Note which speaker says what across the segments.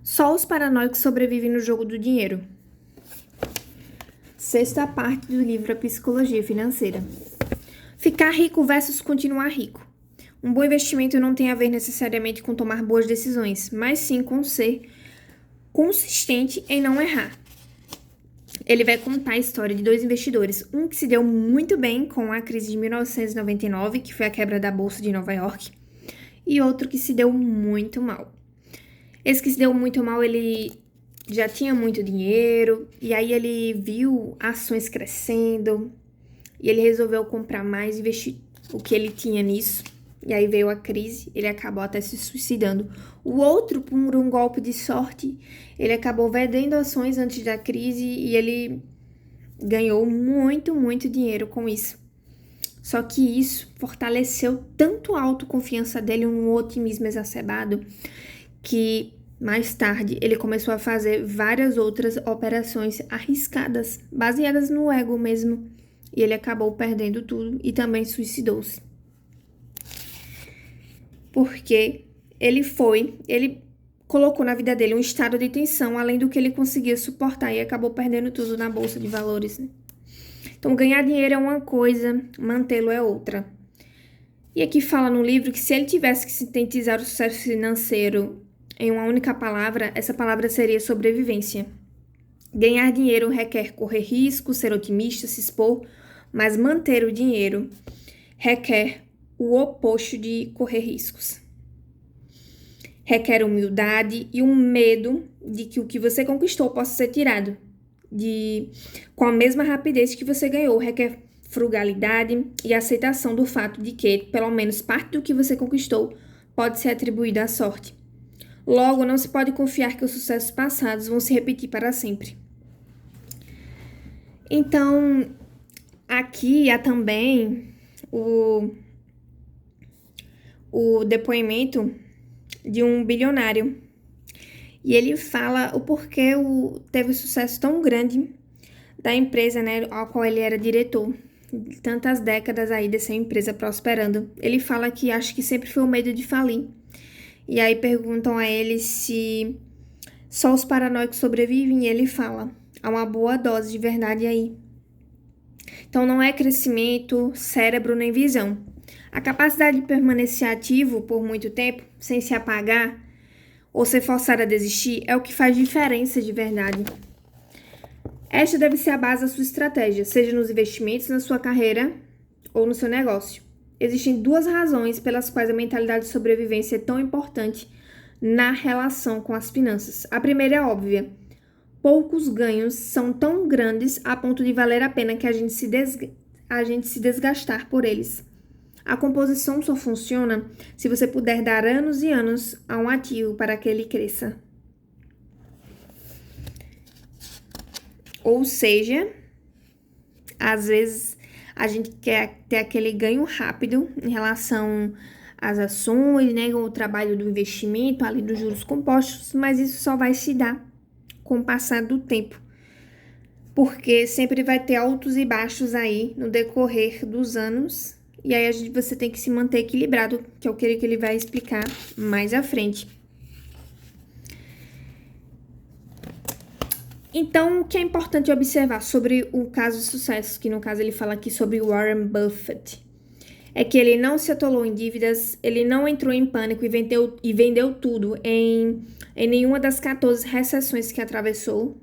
Speaker 1: Só os paranoicos sobrevivem no jogo do dinheiro. Sexta parte do livro A Psicologia Financeira. Ficar rico versus continuar rico. Um bom investimento não tem a ver necessariamente com tomar boas decisões, mas sim com ser consistente em não errar. Ele vai contar a história de dois investidores, um que se deu muito bem com a crise de 1999, que foi a quebra da Bolsa de Nova York, e outro que se deu muito mal. Esse que se deu muito mal, ele já tinha muito dinheiro, e aí ele viu ações crescendo, e ele resolveu comprar mais, investir o que ele tinha nisso. E aí veio a crise, ele acabou até se suicidando. O outro, por um golpe de sorte, ele acabou vendendo ações antes da crise e ele ganhou muito, muito dinheiro com isso. Só que isso fortaleceu tanto a autoconfiança dele, um otimismo exacerbado, que mais tarde ele começou a fazer várias outras operações arriscadas, baseadas no ego mesmo. E ele acabou perdendo tudo e também suicidou-se. Porque ele colocou na vida dele um estado de tensão, além do que ele conseguia suportar, e acabou perdendo tudo na bolsa de valores, né? Então, ganhar dinheiro é uma coisa, mantê-lo é outra. E aqui fala no livro que se ele tivesse que sintetizar o sucesso financeiro em uma única palavra, essa palavra seria sobrevivência. Ganhar dinheiro requer correr risco, ser otimista, se expor, mas manter o dinheiro requer o oposto de correr riscos. Requer humildade e um medo de que o que você conquistou possa ser tirado com a mesma rapidez que você ganhou. Requer frugalidade e aceitação do fato de que, pelo menos, parte do que você conquistou pode ser atribuída à sorte. Logo, não se pode confiar que os sucessos passados vão se repetir para sempre. Então, aqui há também o depoimento de um bilionário. E ele fala o porquê teve um sucesso tão grande da empresa, né, ao qual ele era diretor. Tantas décadas aí dessa empresa prosperando. Ele fala que acho que sempre foi o medo de falir. E aí perguntam a ele se só os paranoicos sobrevivem, e ele fala: há uma boa dose de verdade aí. Então não é crescimento, cérebro nem visão. A capacidade de permanecer ativo por muito tempo, sem se apagar ou ser forçado a desistir, é o que faz diferença de verdade. Esta deve ser a base da sua estratégia, seja nos investimentos, na sua carreira ou no seu negócio. Existem duas razões pelas quais a mentalidade de sobrevivência é tão importante na relação com as finanças. A primeira é óbvia. Poucos ganhos são tão grandes a ponto de valer a pena que a gente se desgastar por eles. A composição só funciona se você puder dar anos e anos a um ativo para que ele cresça. Ou seja, às vezes a gente quer ter aquele ganho rápido em relação às ações, né, o trabalho do investimento, ali dos juros compostos, mas isso só vai se dar com o passar do tempo. Porque sempre vai ter altos e baixos aí no decorrer dos anos. E aí você tem que se manter equilibrado, que é o que ele vai explicar mais à frente. Então, o que é importante observar sobre o caso de sucesso, que no caso ele fala aqui sobre Warren Buffett, é que ele não se atolou em dívidas, ele não entrou em pânico e vendeu tudo em nenhuma das 14 recessões que atravessou.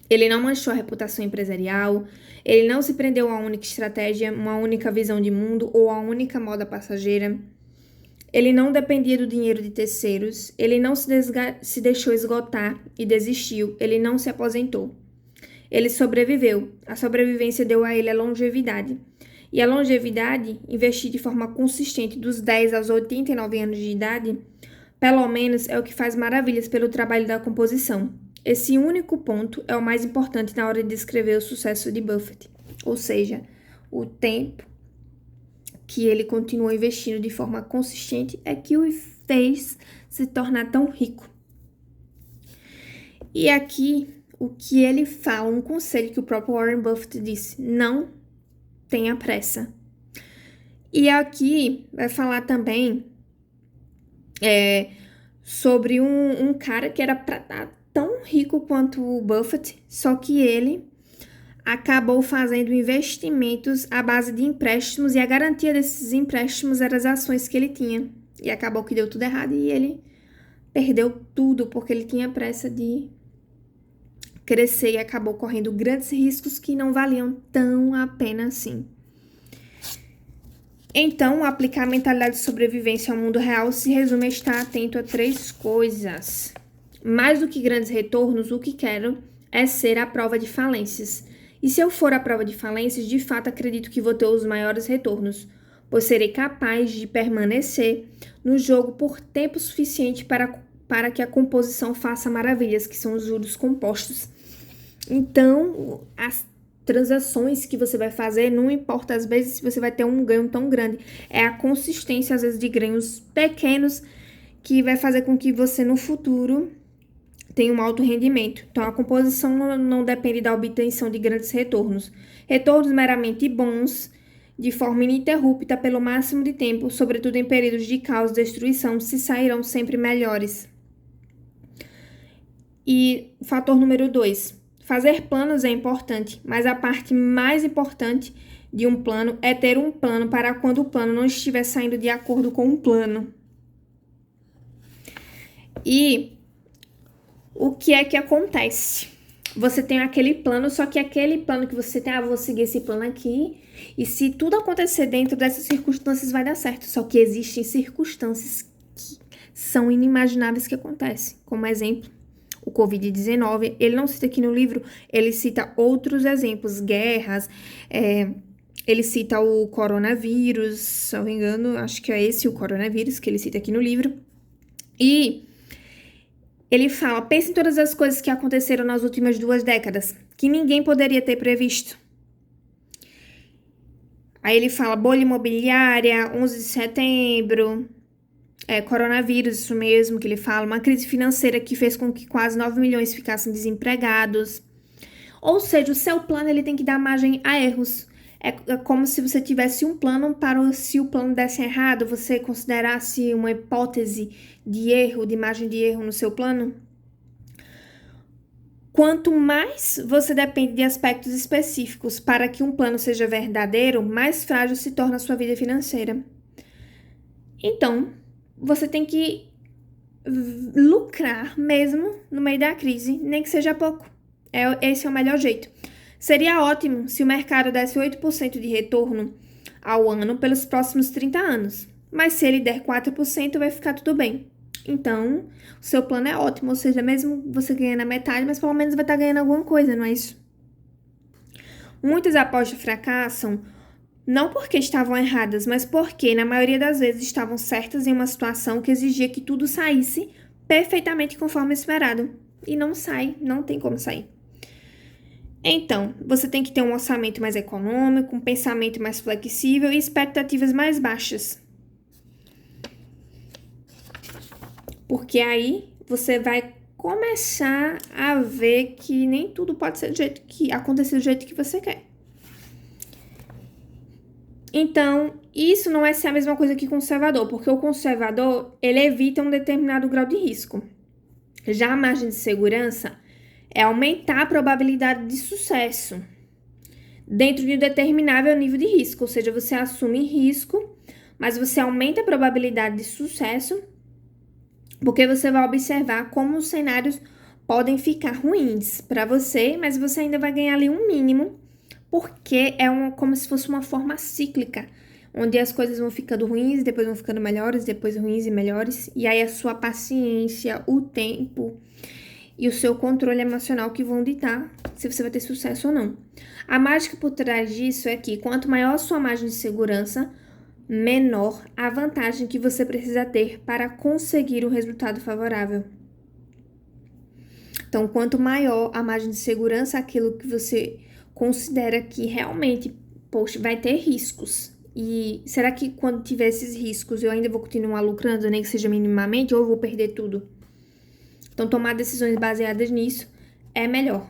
Speaker 1: Ele não manchou a reputação empresarial, ele não se prendeu a uma única estratégia, uma única visão de mundo ou a única moda passageira. Ele não dependia do dinheiro de terceiros, ele não se deixou esgotar e desistiu, ele não se aposentou. Ele sobreviveu, a sobrevivência deu a ele a longevidade. E a longevidade, investir de forma consistente dos 10 aos 89 anos de idade, pelo menos é o que faz maravilhas pelo trabalho da composição. Esse único ponto é o mais importante na hora de descrever o sucesso de Buffett, ou seja, o tempo que ele continuou investindo de forma consistente é que o fez se tornar tão rico. E aqui, o que ele fala, um conselho que o próprio Warren Buffett disse: não tenha pressa. E aqui vai falar também sobre um cara que era para estar tão rico quanto o Buffett, só que ele acabou fazendo investimentos à base de empréstimos e a garantia desses empréstimos eram as ações que ele tinha. E acabou que deu tudo errado e ele perdeu tudo porque ele tinha pressa de crescer e acabou correndo grandes riscos que não valiam tão a pena assim. Então, aplicar a mentalidade de sobrevivência ao mundo real se resume a estar atento a 3 coisas. Mais do que grandes retornos, o que quero é ser a prova de falências. E se eu for a prova de falências, de fato acredito que vou ter os maiores retornos, pois serei capaz de permanecer no jogo por tempo suficiente para que a composição faça maravilhas, que são os juros compostos. Então, as transações que você vai fazer, não importa às vezes se você vai ter um ganho tão grande, é a consistência às vezes de ganhos pequenos que vai fazer com que você no futuro tenha um alto rendimento. Então a composição não depende da obtenção de grandes retornos. Retornos meramente bons, de forma ininterrupta pelo máximo de tempo, sobretudo em períodos de caos e destruição, se sairão sempre melhores. E fator número 2. Fazer planos é importante, mas a parte mais importante de um plano é ter um plano para quando o plano não estiver saindo de acordo com o plano. E o que é que acontece? Você tem aquele plano, só que aquele plano que você tem, vou seguir esse plano aqui, e se tudo acontecer dentro dessas circunstâncias vai dar certo. Só que existem circunstâncias que são inimagináveis que acontecem. Como exemplo, o Covid-19, ele não cita aqui no livro, ele cita outros exemplos, guerras, ele cita o coronavírus, se não me engano, acho que é esse o coronavírus que ele cita aqui no livro. E ele fala, pense em todas as coisas que aconteceram nas últimas 2 décadas, que ninguém poderia ter previsto. Aí ele fala bolha imobiliária, 11 de setembro... coronavírus, isso mesmo que ele fala, uma crise financeira que fez com que quase 9 milhões ficassem desempregados. Ou seja, o seu plano ele tem que dar margem a erros. É como se você tivesse um plano para se o plano desse errado, você considerasse uma hipótese de erro, de margem de erro no seu plano. Quanto mais você depende de aspectos específicos para que um plano seja verdadeiro, mais frágil se torna a sua vida financeira. Então, você tem que lucrar mesmo no meio da crise, nem que seja pouco. Esse é o melhor jeito. Seria ótimo se o mercado desse 8% de retorno ao ano pelos próximos 30 anos. Mas se ele der 4%, vai ficar tudo bem. Então, o seu plano é ótimo, ou seja, mesmo você ganhando a metade, mas pelo menos vai estar ganhando alguma coisa, não é isso? Muitas apostas fracassam não porque estavam erradas, mas porque, na maioria das vezes, estavam certas em uma situação que exigia que tudo saísse perfeitamente conforme esperado. E não sai, não tem como sair. Então, você tem que ter um orçamento mais econômico, um pensamento mais flexível e expectativas mais baixas. Porque aí você vai começar a ver que nem tudo pode ser acontecer do jeito que você quer. Então, isso não é ser a mesma coisa que conservador, porque o conservador, ele evita um determinado grau de risco. Já a margem de segurança é aumentar a probabilidade de sucesso dentro de um determinável nível de risco, ou seja, você assume risco, mas você aumenta a probabilidade de sucesso, porque você vai observar como os cenários podem ficar ruins para você, mas você ainda vai ganhar ali um mínimo, porque é como se fosse uma forma cíclica, onde as coisas vão ficando ruins, depois vão ficando melhores, depois ruins e melhores, e aí a sua paciência, o tempo e o seu controle emocional que vão ditar se você vai ter sucesso ou não. A mágica por trás disso é que quanto maior a sua margem de segurança, menor a vantagem que você precisa ter para conseguir um resultado favorável. Então, quanto maior a margem de segurança, aquilo que você considera que realmente, poxa, vai ter riscos. E será que quando tiver esses riscos eu ainda vou continuar lucrando, nem que seja minimamente, ou eu vou perder tudo? Então, tomar decisões baseadas nisso é melhor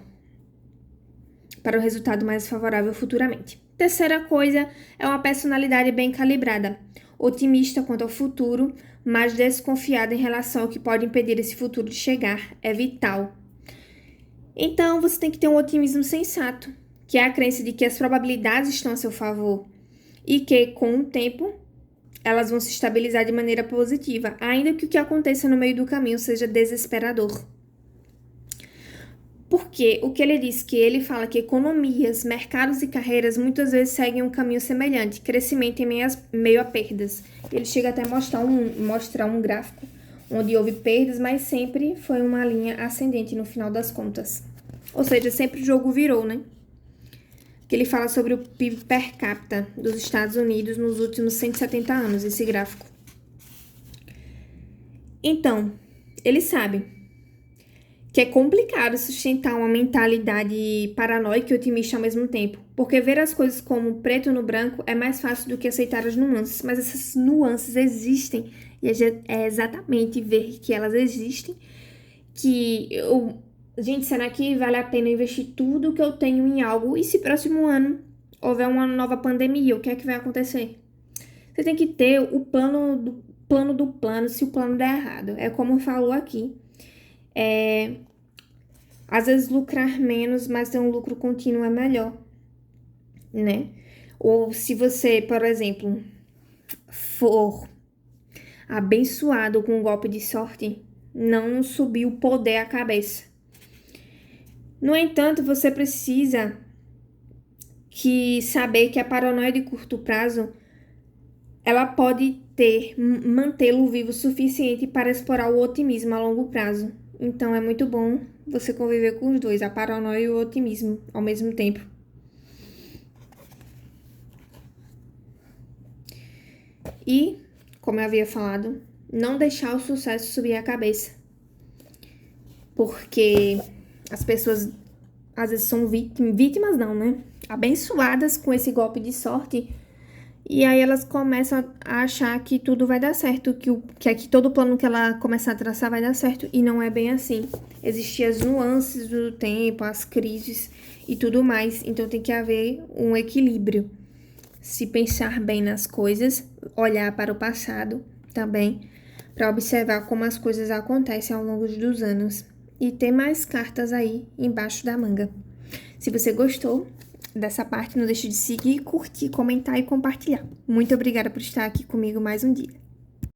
Speaker 1: para o resultado mais favorável futuramente. Terceira coisa é uma personalidade bem calibrada. otimista quanto ao futuro, mas desconfiada em relação ao que pode impedir esse futuro de chegar. É vital. Então, você tem que ter um otimismo sensato, que é a crença de que as probabilidades estão a seu favor e que, com o tempo, elas vão se estabilizar de maneira positiva, ainda que o que aconteça no meio do caminho seja desesperador. Porque o que ele diz que ele fala que economias, mercados e carreiras muitas vezes seguem um caminho semelhante, crescimento em meio a perdas. Ele chega até a mostrar um gráfico onde houve perdas, mas sempre foi uma linha ascendente no final das contas. Ou seja, sempre o jogo virou, né? Que ele fala sobre o PIB per capita dos Estados Unidos nos últimos 170 anos, esse gráfico. Então, ele sabe que é complicado sustentar uma mentalidade paranoica e otimista ao mesmo tempo, porque ver as coisas como preto no branco é mais fácil do que aceitar as nuances, mas essas nuances existem, e é exatamente ver que elas existem, gente, será que vale a pena investir tudo que eu tenho em algo, e se próximo ano houver uma nova pandemia, o que é que vai acontecer? Você tem que ter o plano do plano, se o plano der errado, é como falou aqui. Às vezes lucrar menos, mas ter um lucro contínuo é melhor, né? Ou se você, por exemplo, for abençoado com um golpe de sorte, não subir o poder à cabeça. No entanto, você precisa saber que a paranoia de curto prazo, ela pode mantê-lo vivo o suficiente para explorar o otimismo a longo prazo. Então, é muito bom você conviver com os dois, a paranoia e o otimismo, ao mesmo tempo. E, como eu havia falado, não deixar o sucesso subir a cabeça. Porque as pessoas, às vezes, são vítimas não, né? Abençoadas com esse golpe de sorte. E aí elas começam a achar que tudo vai dar certo, que aqui todo plano que ela começar a traçar vai dar certo. E não é bem assim. Existem as nuances do tempo, as crises e tudo mais. Então tem que haver um equilíbrio. Se pensar bem nas coisas, olhar para o passado também, para observar como as coisas acontecem ao longo dos anos. E ter mais cartas aí embaixo da manga. Se você gostou dessa parte, não deixe de seguir, curtir, comentar e compartilhar. Muito obrigada por estar aqui comigo mais um dia.